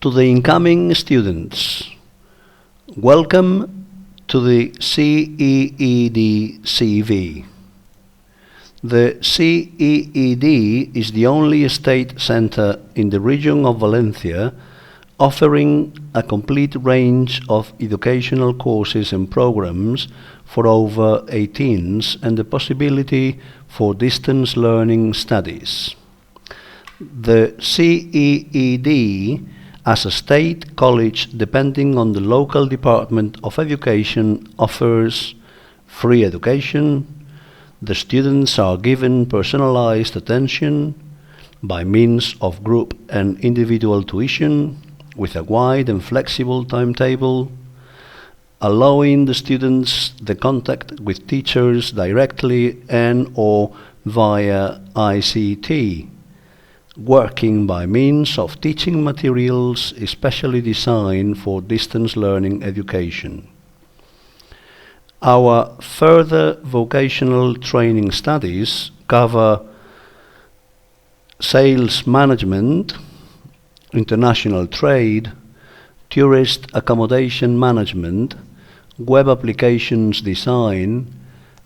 To the incoming students, welcome to the CEED CV. The CEED is the only state centre in the region of Valencia offering a complete range of educational courses and programs for over 18s and the possibility for distance learning studies. The CEED, as a state college depending on the local Department of Education, offers free education. The students are given personalized attention by means of group and individual tuition with a wide and flexible timetable, allowing the students the contact with teachers directly and/or via ICT, working by means of teaching materials especially designed for distance learning education. Our further vocational training studies cover sales management, international trade, tourist accommodation management, web applications design,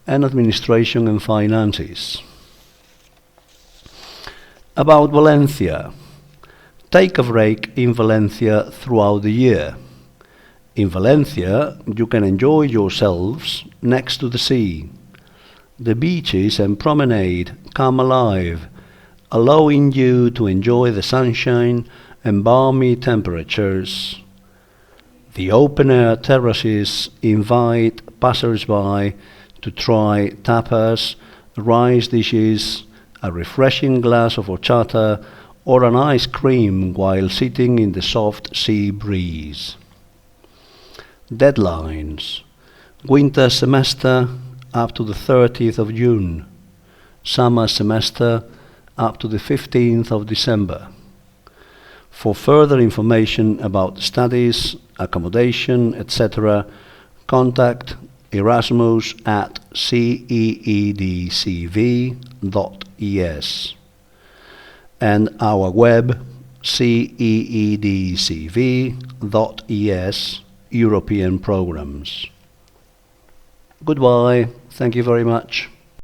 and administration and finances. About Valencia. Take a break in Valencia throughout the year. In Valencia, you can enjoy yourselves next to the sea. The beaches and promenade come alive, allowing you to enjoy the sunshine and balmy temperatures. The open-air terraces invite passers-by to try tapas, rice dishes, a refreshing glass of horchata, or an ice cream while sitting in the soft sea breeze. Deadlines: winter semester up to the 30th of June, summer semester up to the 15th of December. For further information about studies, accommodation, etc., contact Erasmus at ceedcv.es and our web ceedcv.es European programs. Goodbye. Thank you very much.